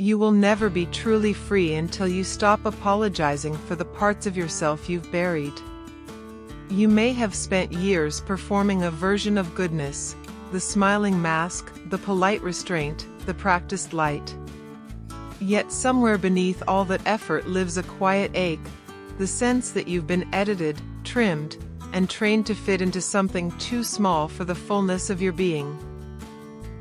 You will never be truly free until you stop apologizing for the parts of yourself you've buried. You may have spent years performing a version of goodness, the smiling mask, the polite restraint, the practiced light. Yet somewhere beneath all that effort lives a quiet ache, the sense that you've been edited, trimmed, and trained to fit into something too small for the fullness of your being.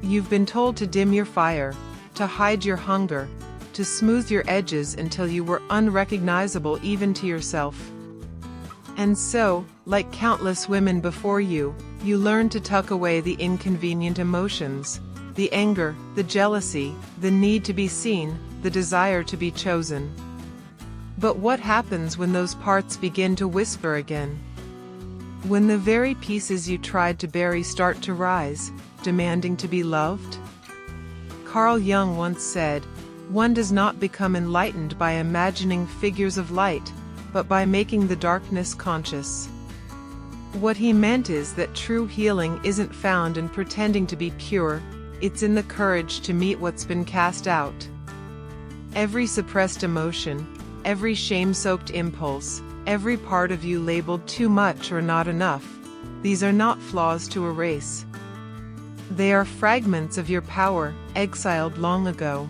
You've been told to dim your fire, to hide your hunger, to smooth your edges until you were unrecognizable even to yourself. And so, like countless women before you, you learned to tuck away the inconvenient emotions, the anger, the jealousy, the need to be seen, the desire to be chosen. But what happens when those parts begin to whisper again? When the very pieces you tried to bury start to rise, demanding to be loved? Carl Jung once said, "One does not become enlightened by imagining figures of light, but by making the darkness conscious." What he meant is that true healing isn't found in pretending to be pure, it's in the courage to meet what's been cast out. Every suppressed emotion, every shame-soaked impulse, every part of you labeled too much or not enough, these are not flaws to erase. They are fragments of your power, exiled long ago.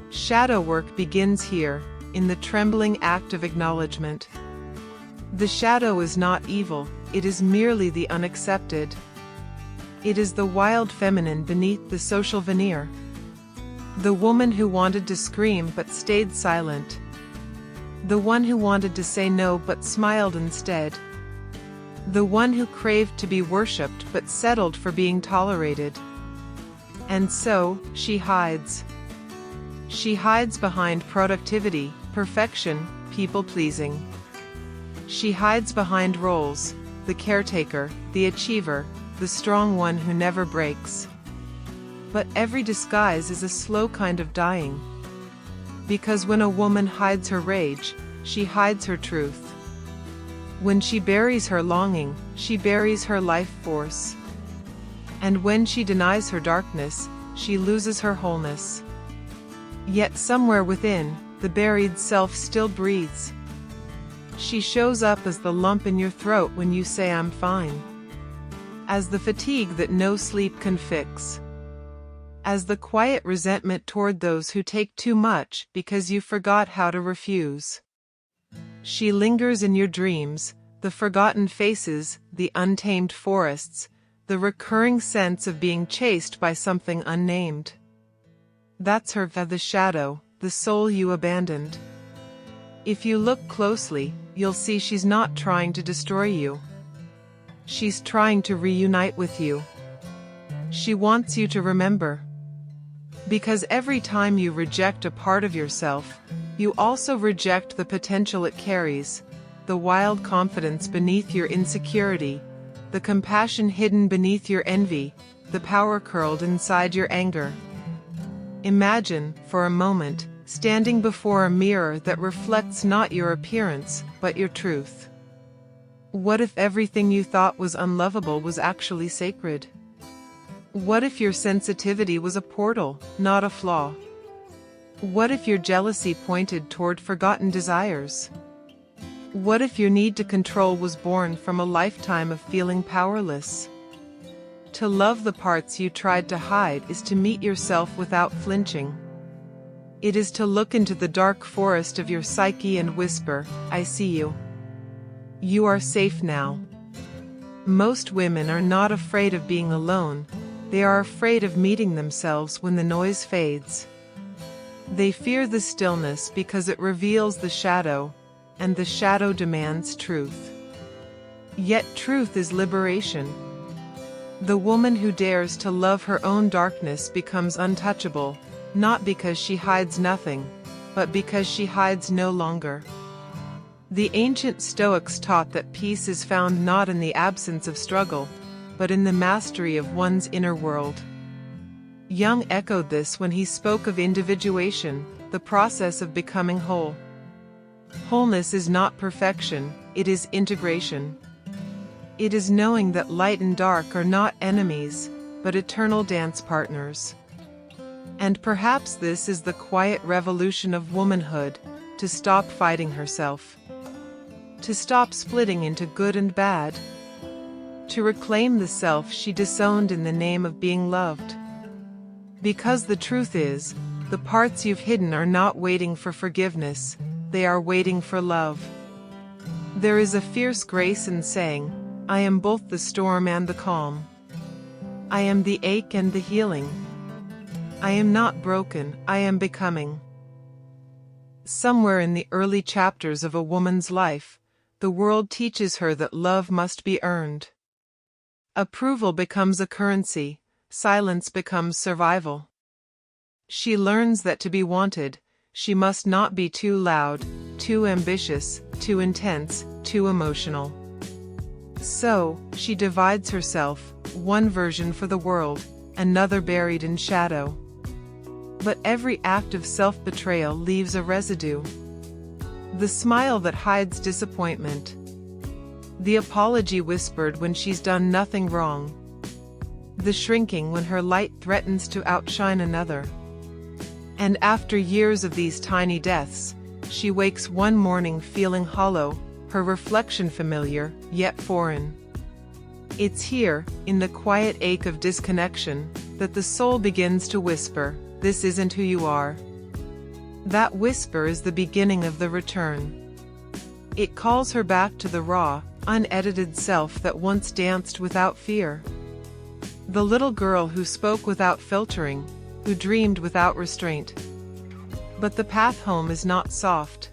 Shadow work begins here, in the trembling act of acknowledgement. The shadow is not evil, it is merely the unaccepted. It is the wild feminine beneath the social veneer. The woman who wanted to scream but stayed silent. The one who wanted to say no but smiled instead. The one who craved to be worshipped but settled for being tolerated. And so, she hides. She hides behind productivity, perfection, people-pleasing. She hides behind roles, the caretaker, the achiever, the strong one who never breaks. But every disguise is a slow kind of dying. Because when a woman hides her rage, she hides her truth. When she buries her longing, she buries her life force. And when she denies her darkness, she loses her wholeness. Yet somewhere within, the buried self still breathes. She shows up as the lump in your throat when you say "I'm fine." As the fatigue that no sleep can fix. As the quiet resentment toward those who take too much because you forgot how to refuse. She lingers in your dreams, the forgotten faces, the untamed forests, the recurring sense of being chased by something unnamed. That's her, the shadow, the soul you abandoned. If you look closely, you'll see she's not trying to destroy you. She's trying to reunite with you. She wants you to remember. Because every time you reject a part of yourself, you also reject the potential it carries, the wild confidence beneath your insecurity, the compassion hidden beneath your envy, the power curled inside your anger. Imagine, for a moment, standing before a mirror that reflects not your appearance, but your truth. What if everything you thought was unlovable was actually sacred? What if your sensitivity was a portal, not a flaw? What if your jealousy pointed toward forgotten desires? What if your need to control was born from a lifetime of feeling powerless? To love the parts you tried to hide is to meet yourself without flinching. It is to look into the dark forest of your psyche and whisper, "I see you. You are safe now." Most women are not afraid of being alone. They are afraid of meeting themselves when the noise fades. They fear the stillness because it reveals the shadow, and the shadow demands truth. Yet truth is liberation. The woman who dares to love her own darkness becomes untouchable, not because she hides nothing, but because she hides no longer. The ancient Stoics taught that peace is found not in the absence of struggle, but in the mastery of one's inner world. Jung echoed this when he spoke of individuation, the process of becoming whole. Wholeness is not perfection, it is integration. It is knowing that light and dark are not enemies, but eternal dance partners. And perhaps this is the quiet revolution of womanhood, to stop fighting herself. To stop splitting into good and bad. To reclaim the self she disowned in the name of being loved. Because the truth is, the parts you've hidden are not waiting for forgiveness, they are waiting for love. There is a fierce grace in saying, I am both the storm and the calm. I am the ache and the healing. I am not broken, I am becoming. Somewhere in the early chapters of a woman's life, the world teaches her that love must be earned. Approval becomes a currency, silence becomes survival. She learns that to be wanted, she must not be too loud, too ambitious, too intense, too emotional. So, she divides herself, one version for the world, another buried in shadow. But every act of self-betrayal leaves a residue. The smile that hides disappointment. The apology whispered when she's done nothing wrong. The shrinking when her light threatens to outshine another. And after years of these tiny deaths, she wakes one morning feeling hollow, her reflection familiar, yet foreign. It's here, in the quiet ache of disconnection, that the soul begins to whisper, this isn't who you are. That whisper is the beginning of the return. It calls her back to the raw, unedited self that once danced without fear. The little girl who spoke without filtering, who dreamed without restraint. But the path home is not soft.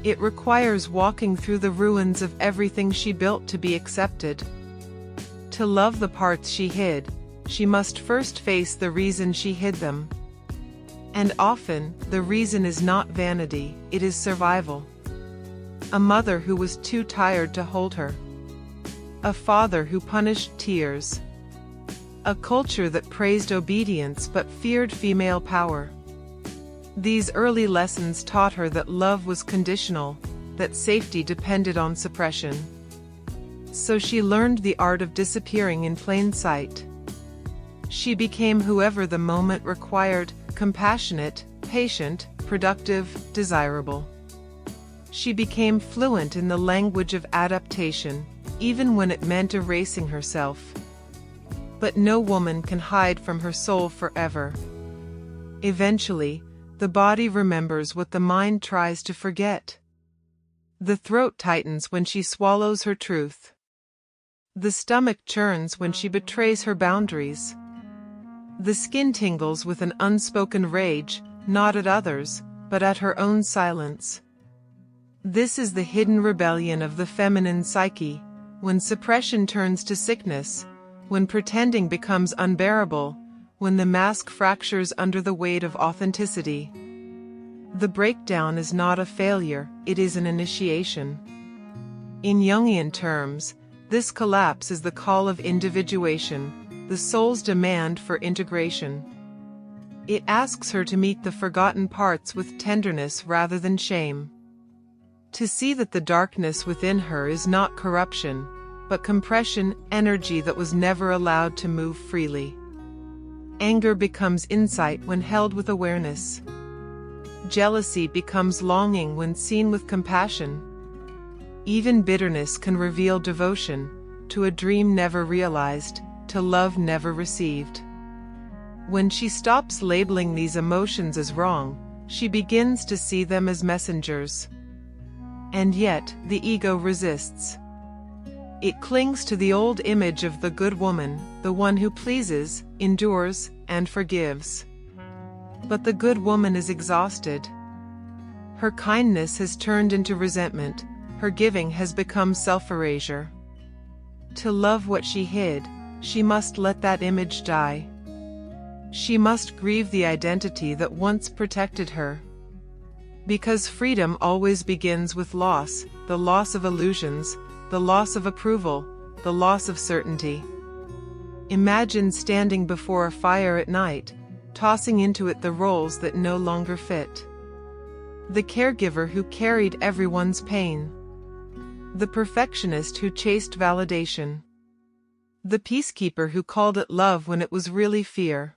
It requires walking through the ruins of everything she built to be accepted. To love the parts she hid, she must first face the reason she hid them. And often, the reason is not vanity, it is survival. A mother who was too tired to hold her. A father who punished tears. A culture that praised obedience but feared female power. These early lessons taught her that love was conditional, that safety depended on suppression. So she learned the art of disappearing in plain sight. She became whoever the moment required, compassionate, patient, productive, desirable. She became fluent in the language of adaptation, even when it meant erasing herself. But no woman can hide from her soul forever. Eventually, the body remembers what the mind tries to forget. The throat tightens when she swallows her truth. The stomach churns when she betrays her boundaries. The skin tingles with an unspoken rage, not at others, but at her own silence. This is the hidden rebellion of the feminine psyche, when suppression turns to sickness, when pretending becomes unbearable, when the mask fractures under the weight of authenticity. The breakdown is not a failure, it is an initiation. In Jungian terms, this collapse is the call of individuation, the soul's demand for integration. It asks her to meet the forgotten parts with tenderness rather than shame. To see that the darkness within her is not corruption, but compression, energy that was never allowed to move freely. Anger becomes insight when held with awareness. Jealousy becomes longing when seen with compassion. Even bitterness can reveal devotion, to a dream never realized, to love never received. When she stops labeling these emotions as wrong, she begins to see them as messengers. And yet, the ego resists. It clings to the old image of the good woman, the one who pleases, endures, and forgives. But the good woman is exhausted. Her kindness has turned into resentment, her giving has become self-erasure. To love what she hid, she must let that image die. She must grieve the identity that once protected her. Because freedom always begins with loss, the loss of illusions, the loss of approval, the loss of certainty. Imagine standing before a fire at night, tossing into it the roles that no longer fit. The caregiver who carried everyone's pain. The perfectionist who chased validation. The peacekeeper who called it love when it was really fear.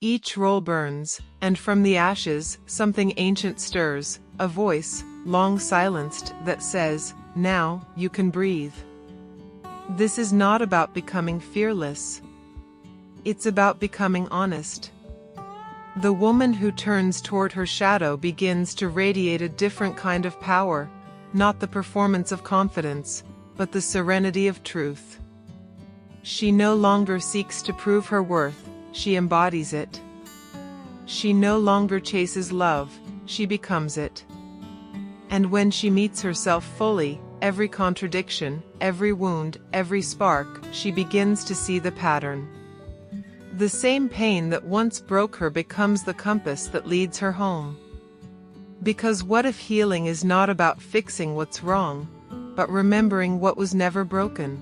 Each roll burns, and from the ashes, something ancient stirs, a voice, long silenced, that says, "Now, you can breathe." This is not about becoming fearless. It's about becoming honest. The woman who turns toward her shadow begins to radiate a different kind of power, not the performance of confidence, but the serenity of truth. She no longer seeks to prove her worth, she embodies it. She no longer chases love, she becomes it. And when she meets herself fully, every contradiction, every wound, every spark, she begins to see the pattern. The same pain that once broke her becomes the compass that leads her home. Because what if healing is not about fixing what's wrong, but remembering what was never broken?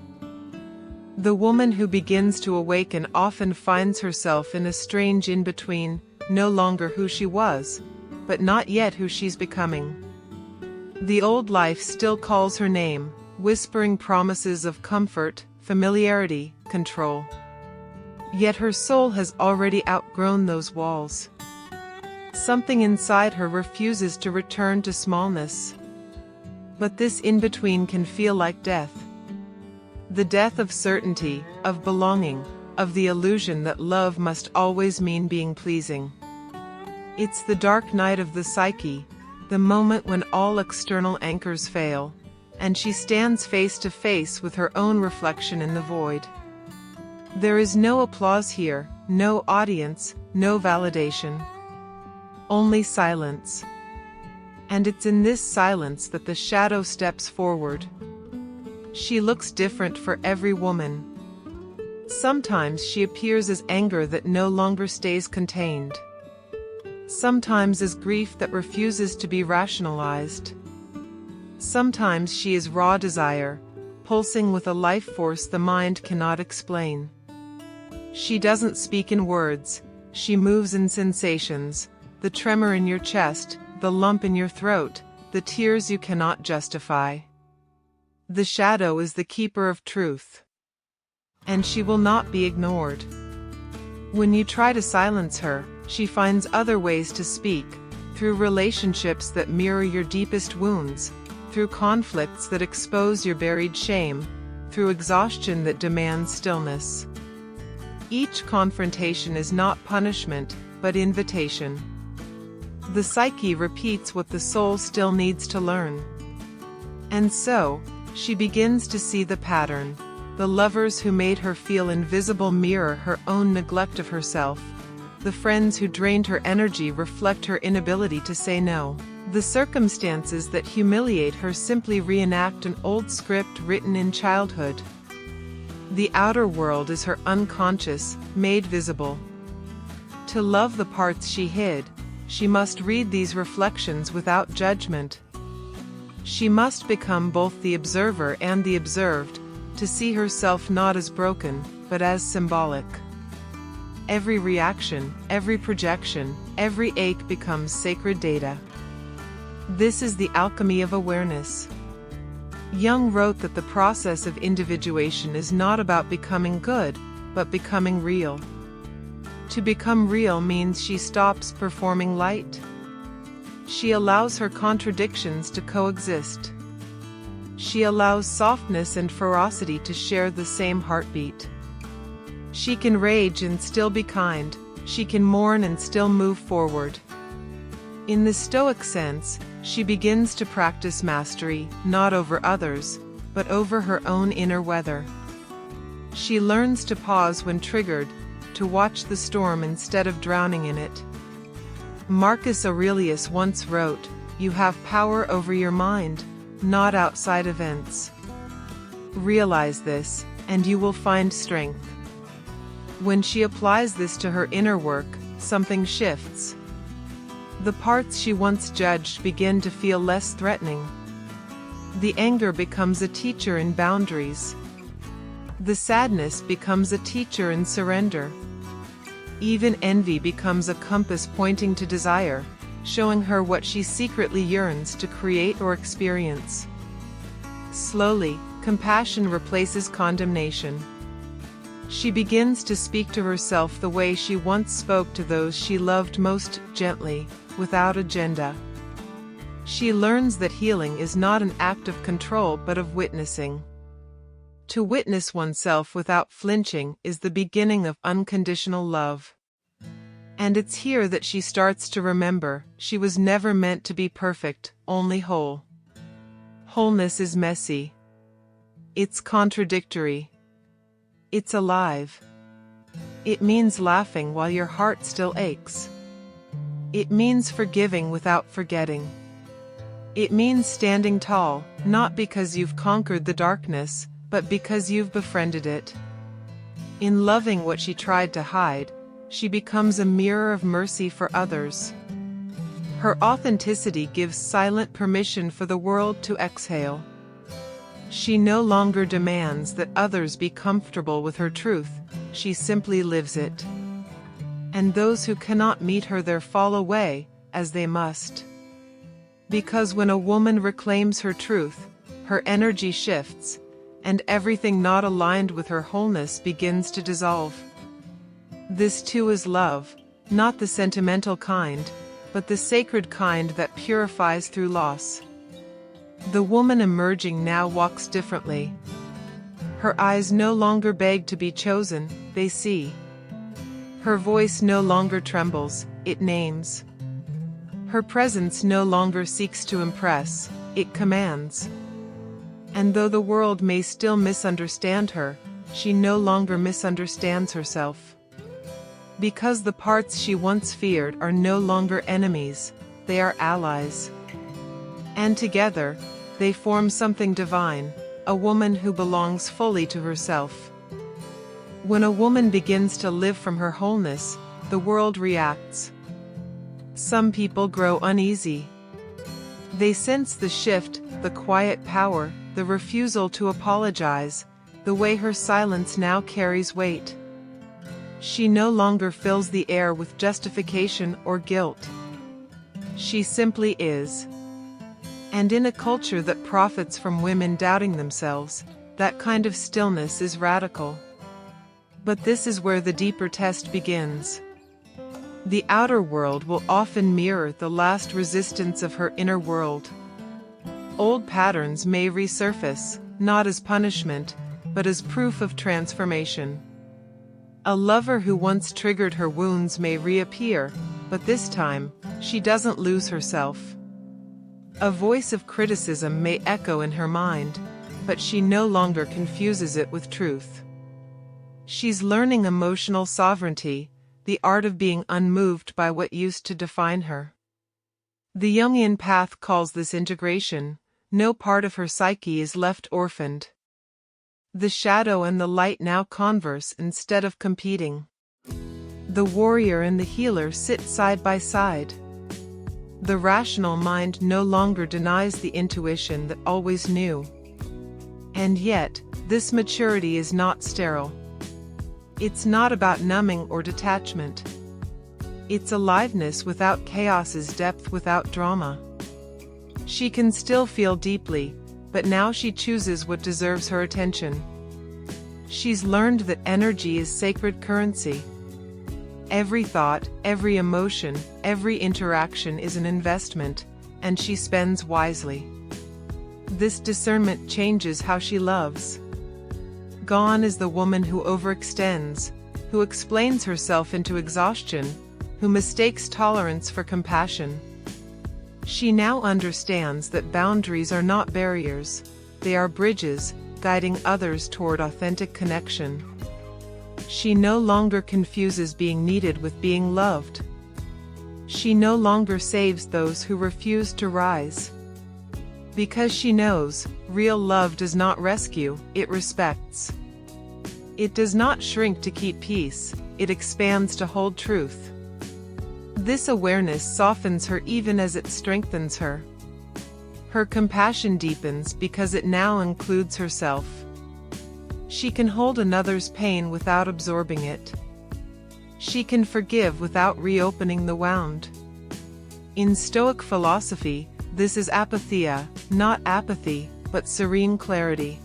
The woman who begins to awaken often finds herself in a strange in-between, no longer who she was, but not yet who she's becoming. The old life still calls her name, whispering promises of comfort, familiarity, control. Yet her soul has already outgrown those walls. Something inside her refuses to return to smallness. But this in-between can feel like death. The death of certainty, of belonging, of the illusion that love must always mean being pleasing. It's the dark night of the psyche, the moment when all external anchors fail, and she stands face to face with her own reflection in the void. There is no applause here, no audience, no validation. Only silence. And it's in this silence that the shadow steps forward. She looks different for every woman. Sometimes she appears as anger that no longer stays contained. Sometimes as grief that refuses to be rationalized. Sometimes she is raw desire, pulsing with a life force the mind cannot explain. She doesn't speak in words, she moves in sensations, the tremor in your chest, the lump in your throat, the tears you cannot justify. The shadow is the keeper of truth. And she will not be ignored. When you try to silence her, she finds other ways to speak, through relationships that mirror your deepest wounds, through conflicts that expose your buried shame, through exhaustion that demands stillness. Each confrontation is not punishment, but invitation. The psyche repeats what the soul still needs to learn. And so, she begins to see the pattern. The lovers who made her feel invisible mirror her own neglect of herself. The friends who drained her energy reflect her inability to say no. The circumstances that humiliate her simply reenact an old script written in childhood. The outer world is her unconscious, made visible. To love the parts she hid, she must read these reflections without judgment. She must become both the observer and the observed, to see herself not as broken, but as symbolic. Every reaction, every projection, every ache becomes sacred data. This is the alchemy of awareness. Jung wrote that the process of individuation is not about becoming good, but becoming real. To become real means she stops performing light. She allows her contradictions to coexist. She allows softness and ferocity to share the same heartbeat. She can rage and still be kind. She can mourn and still move forward. In the Stoic sense, she begins to practice mastery, not over others, but over her own inner weather. She learns to pause when triggered, to watch the storm instead of drowning in it. Marcus Aurelius once wrote, "You have power over your mind, not outside events." Realize this, and you will find strength. When she applies this to her inner work, something shifts. The parts she once judged begin to feel less threatening. The anger becomes a teacher in boundaries. The sadness becomes a teacher in surrender. Even envy becomes a compass pointing to desire, showing her what she secretly yearns to create or experience. Slowly, compassion replaces condemnation. She begins to speak to herself the way she once spoke to those she loved most, gently, without agenda. She learns that healing is not an act of control but of witnessing. To witness oneself without flinching is the beginning of unconditional love. And it's here that she starts to remember she was never meant to be perfect, only whole. Wholeness is messy. It's contradictory. It's alive. It means laughing while your heart still aches. It means forgiving without forgetting. It means standing tall, not because you've conquered the darkness, but because you've befriended it. In loving what she tried to hide, she becomes a mirror of mercy for others. Her authenticity gives silent permission for the world to exhale. She no longer demands that others be comfortable with her truth, she simply lives it. And those who cannot meet her there fall away, as they must. Because when a woman reclaims her truth, her energy shifts, and everything not aligned with her wholeness begins to dissolve. This too is love, not the sentimental kind, but the sacred kind that purifies through loss. The woman emerging now walks differently. Her eyes no longer beg to be chosen, they see. Her voice no longer trembles, it names. Her presence no longer seeks to impress, it commands. And though the world may still misunderstand her, she no longer misunderstands herself. Because the parts she once feared are no longer enemies, they are allies. And together, they form something divine, a woman who belongs fully to herself. When a woman begins to live from her wholeness, the world reacts. Some people grow uneasy. They sense the shift, the quiet power, the refusal to apologize, the way her silence now carries weight. She no longer fills the air with justification or guilt. She simply is. And in a culture that profits from women doubting themselves, that kind of stillness is radical. But this is where the deeper test begins. The outer world will often mirror the last resistance of her inner world. Old patterns may resurface, not as punishment, but as proof of transformation. A lover who once triggered her wounds may reappear, but this time, she doesn't lose herself. A voice of criticism may echo in her mind, but she no longer confuses it with truth. She's learning emotional sovereignty, the art of being unmoved by what used to define her. The Jungian path calls this integration. No part of her psyche is left orphaned. The shadow and the light now converse instead of competing. The warrior and the healer sit side by side. The rational mind no longer denies the intuition that always knew. And yet, this maturity is not sterile. It's not about numbing or detachment. It's aliveness without chaos's depth, without drama. She can still feel deeply, but now she chooses what deserves her attention. She's learned that energy is sacred currency. Every thought, every emotion, every interaction is an investment, and she spends wisely. This discernment changes how she loves. Gone is the woman who overextends, who explains herself into exhaustion, who mistakes tolerance for compassion. She now understands that boundaries are not barriers, they are bridges, guiding others toward authentic connection. She no longer confuses being needed with being loved. She no longer saves those who refuse to rise. Because she knows, real love does not rescue, it respects. It does not shrink to keep peace, it expands to hold truth. This awareness softens her even as it strengthens her. Her compassion deepens because it now includes herself. She can hold another's pain without absorbing it. She can forgive without reopening the wound. In Stoic philosophy, this is apatheia, not apathy, but serene clarity.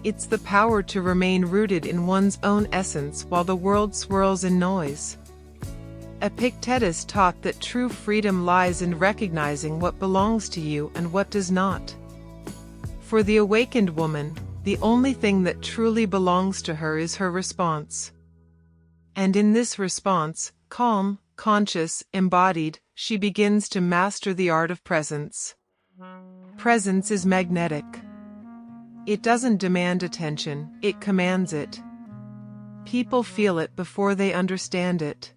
It's the power to remain rooted in one's own essence while the world swirls in noise. Epictetus taught that true freedom lies in recognizing what belongs to you and what does not. For the awakened woman, the only thing that truly belongs to her is her response. And in this response, calm, conscious, embodied, she begins to master the art of presence. Presence is magnetic. It doesn't demand attention, it commands it. People feel it before they understand it.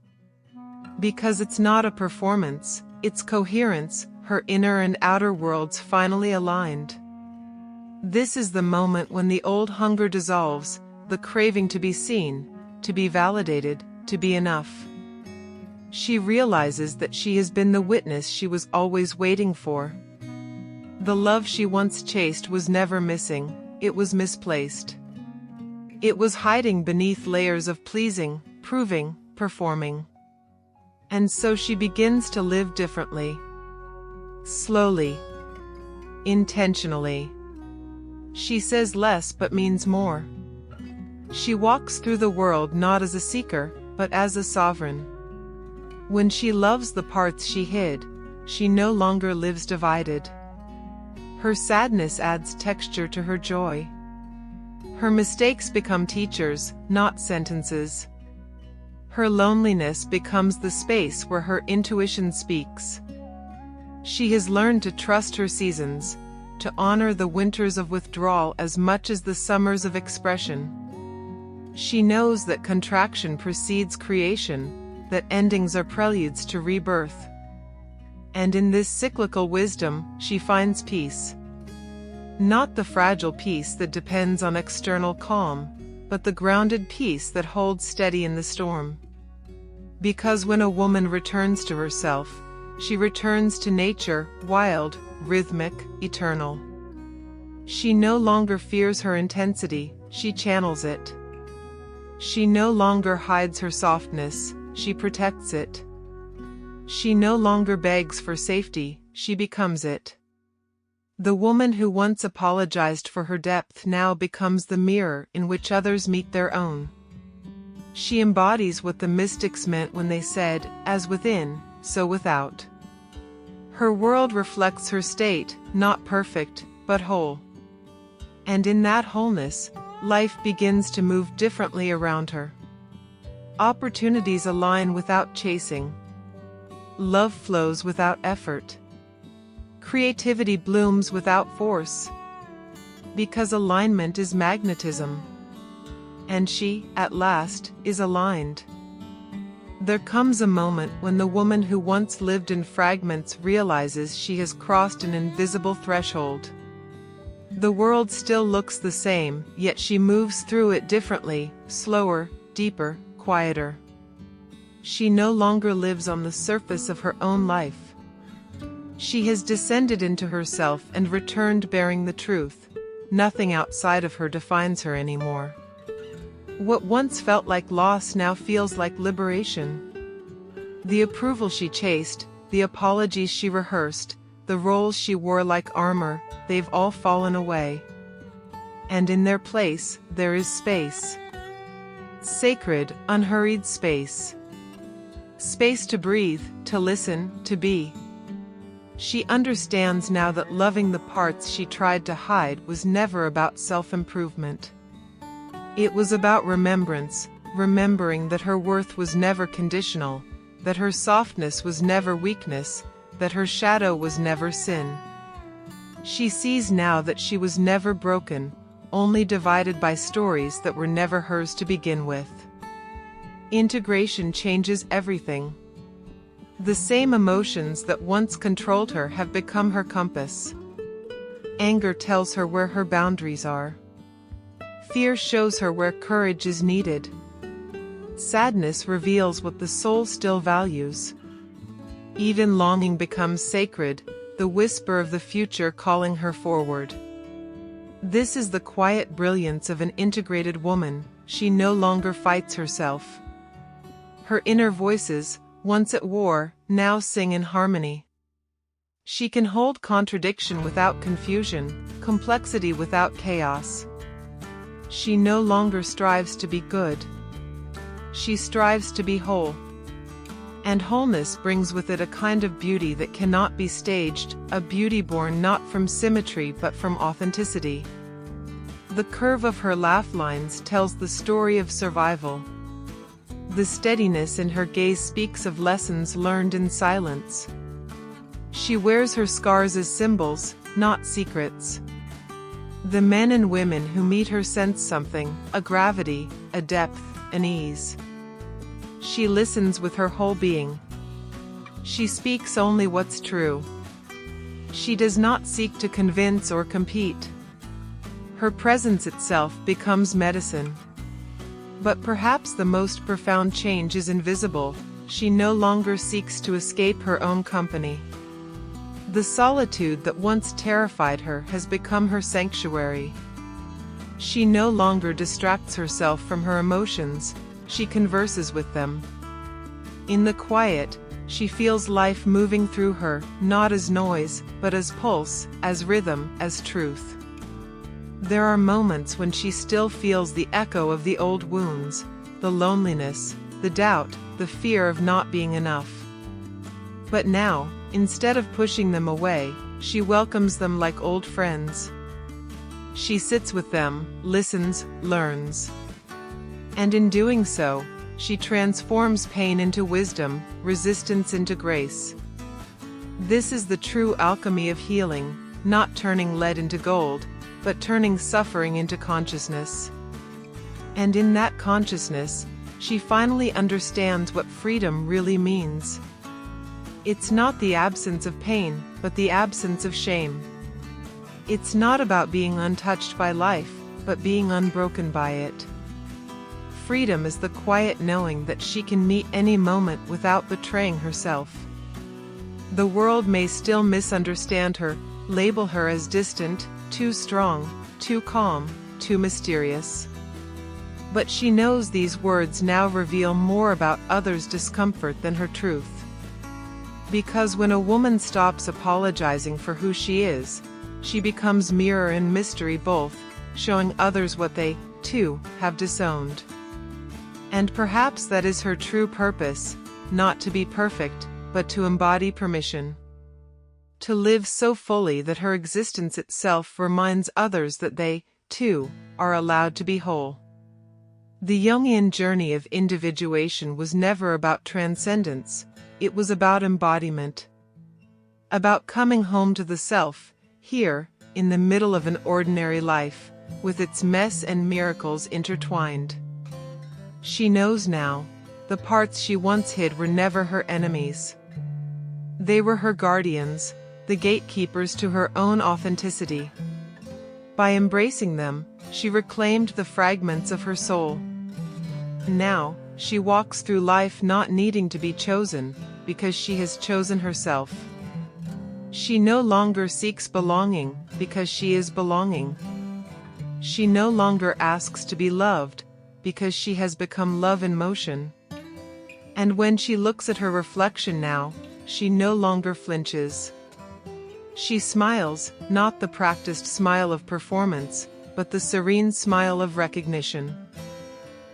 Because it's not a performance, it's coherence, her inner and outer worlds finally aligned. This is the moment when the old hunger dissolves, the craving to be seen, to be validated, to be enough. She realizes that she has been the witness she was always waiting for. The love she once chased was never missing, it was misplaced. It was hiding beneath layers of pleasing, proving, performing. And so she begins to live differently. Slowly. Intentionally. She says less but means more. She walks through the world not as a seeker, but as a sovereign. When she loves the parts she hid, she no longer lives divided. Her sadness adds texture to her joy. Her mistakes become teachers, not sentences. Her loneliness becomes the space where her intuition speaks. She has learned to trust her seasons, to honor the winters of withdrawal as much as the summers of expression. She knows that contraction precedes creation, that endings are preludes to rebirth. And in this cyclical wisdom, she finds peace. Not the fragile peace that depends on external calm, but the grounded peace that holds steady in the storm. Because when a woman returns to herself, she returns to nature, wild, rhythmic, eternal. She no longer fears her intensity, she channels it. She no longer hides her softness, she protects it. She no longer begs for safety, she becomes it. The woman who once apologized for her depth now becomes the mirror in which others meet their own. She embodies what the mystics meant when they said, "As within, so without." Her world reflects her state, not perfect, but whole. And in that wholeness, life begins to move differently around her. Opportunities align without chasing. Love flows without effort. Creativity blooms without force. Because alignment is magnetism. And she, at last, is aligned. There comes a moment when the woman who once lived in fragments realizes she has crossed an invisible threshold. The world still looks the same, yet she moves through it differently, slower, deeper, quieter. She no longer lives on the surface of her own life. She has descended into herself and returned bearing the truth. Nothing outside of her defines her anymore. What once felt like loss now feels like liberation. The approval she chased, the apologies she rehearsed, the roles she wore like armor, they've all fallen away. And in their place, there is space. Sacred, unhurried space. Space to breathe, to listen, to be. She understands now that loving the parts she tried to hide was never about self-improvement. It was about remembrance, remembering that her worth was never conditional, that her softness was never weakness, that her shadow was never sin. She sees now that she was never broken, only divided by stories that were never hers to begin with. Integration changes everything. The same emotions that once controlled her have become her compass. Anger tells her where her boundaries are. Fear shows her where courage is needed. Sadness reveals what the soul still values. Even longing becomes sacred, the whisper of the future calling her forward. This is the quiet brilliance of an integrated woman. She no longer fights herself. Her inner voices, once at war, now sing in harmony. She can hold contradiction without confusion, complexity without chaos. She no longer strives to be good. She strives to be whole. And wholeness brings with it a kind of beauty that cannot be staged, a beauty born not from symmetry but from authenticity. The curve of her laugh lines tells the story of survival. The steadiness in her gaze speaks of lessons learned in silence. She wears her scars as symbols, not secrets. The men and women who meet her sense something, a gravity, a depth, an ease. She listens with her whole being. She speaks only what's true. She does not seek to convince or compete. Her presence itself becomes medicine. But perhaps the most profound change is invisible. She no longer seeks to escape her own company. The solitude that once terrified her has become her sanctuary. She no longer distracts herself from her emotions. She converses with them. In the quiet, she feels life moving through her, not as noise, but as pulse, as rhythm, as truth. There are moments when she still feels the echo of the old wounds, the loneliness, the doubt, the fear of not being enough. But now, instead of pushing them away, she welcomes them like old friends. She sits with them, listens, learns. And in doing so, she transforms pain into wisdom, resistance into grace. This is the true alchemy of healing, not turning lead into gold, but turning suffering into consciousness. And in that consciousness, she finally understands what freedom really means. It's not the absence of pain, but the absence of shame. It's not about being untouched by life, but being unbroken by it. Freedom is the quiet knowing that she can meet any moment without betraying herself. The world may still misunderstand her, label her as distant, too strong, too calm, too mysterious. But she knows these words now reveal more about others' discomfort than her truth. Because when a woman stops apologizing for who she is, she becomes mirror and mystery both, showing others what they, too, have disowned. And perhaps that is her true purpose, not to be perfect, but to embody permission. To live so fully that her existence itself reminds others that they, too, are allowed to be whole. The Jungian journey of individuation was never about transcendence, it was about embodiment. About coming home to the self, here, in the middle of an ordinary life, with its mess and miracles intertwined. She knows now, the parts she once hid were never her enemies. They were her guardians, the gatekeepers to her own authenticity. By embracing them, she reclaimed the fragments of her soul. Now, she walks through life not needing to be chosen, because she has chosen herself. She no longer seeks belonging, because she is belonging. She no longer asks to be loved, because she has become love in motion. And when she looks at her reflection now, she no longer flinches. She smiles, not the practiced smile of performance, but the serene smile of recognition.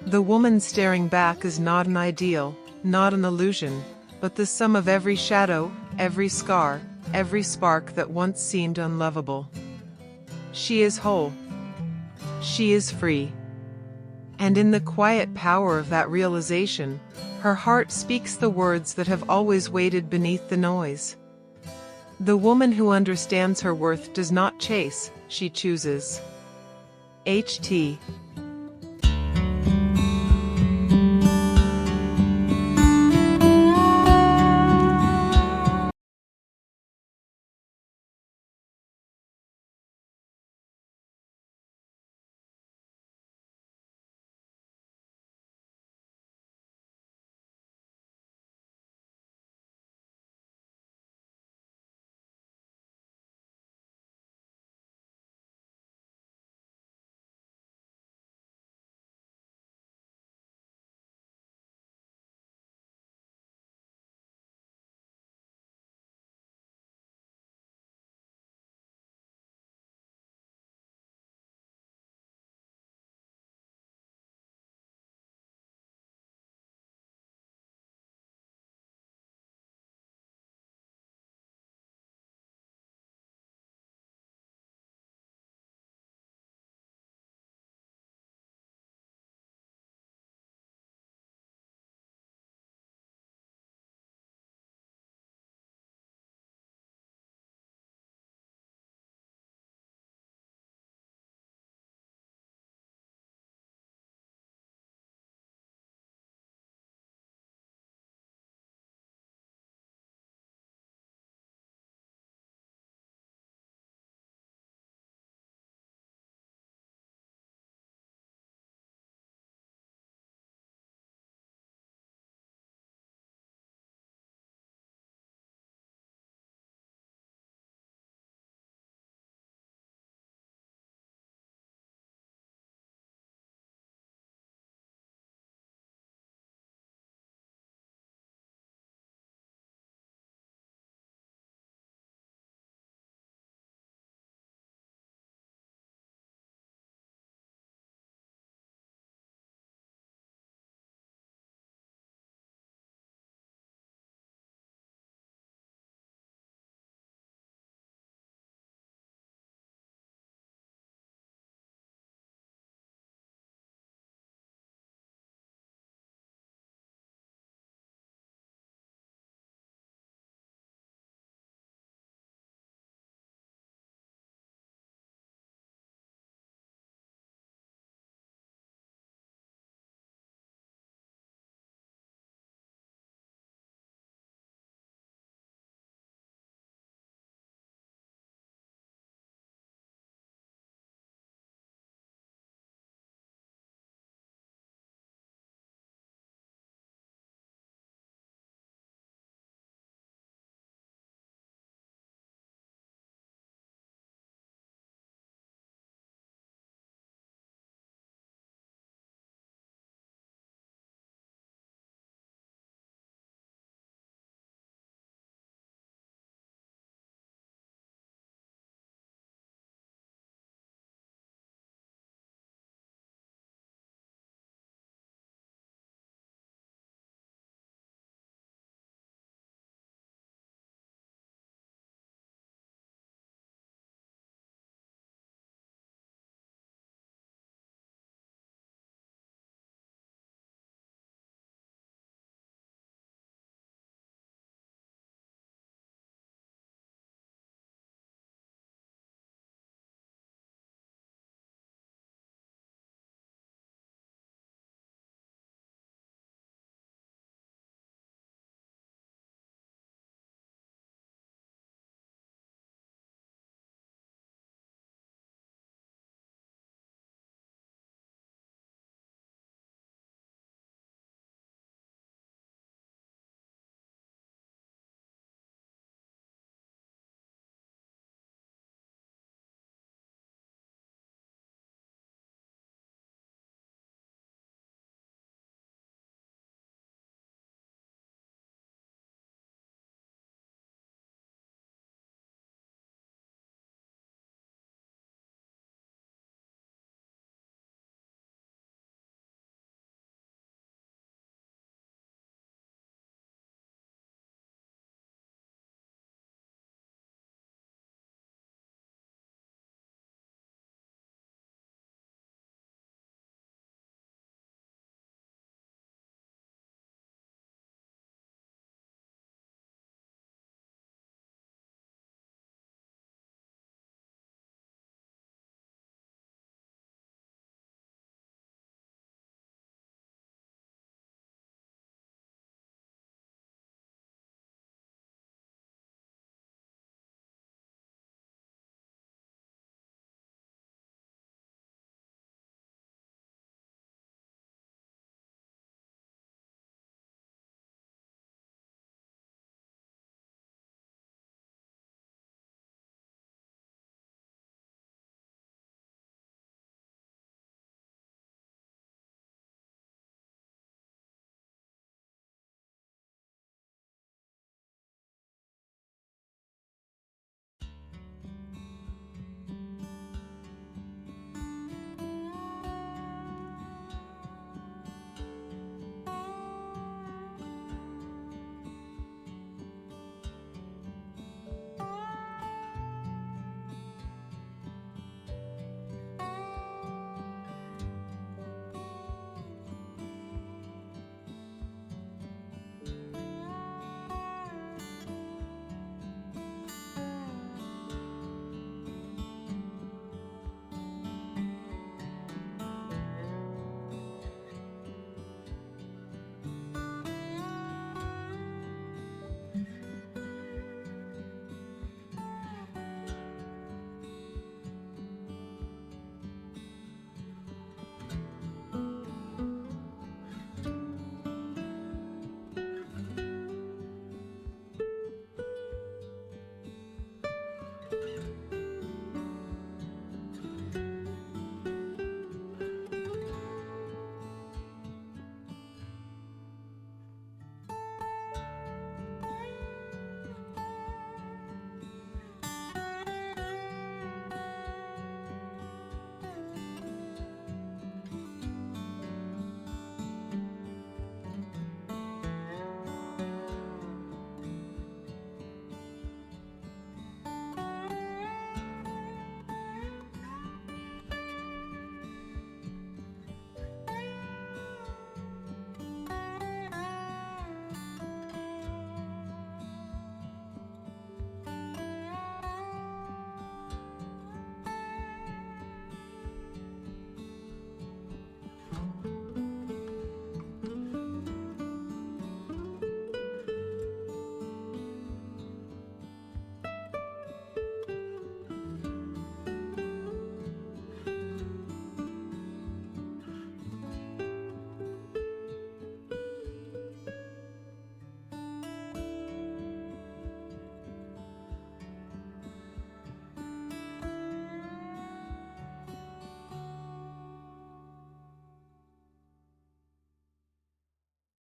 The woman staring back is not an ideal, not an illusion, but the sum of every shadow, every scar, every spark that once seemed unlovable. She is whole. She is free. And in the quiet power of that realization, her heart speaks the words that have always waited beneath the noise. The woman who understands her worth does not chase, she chooses. Ht.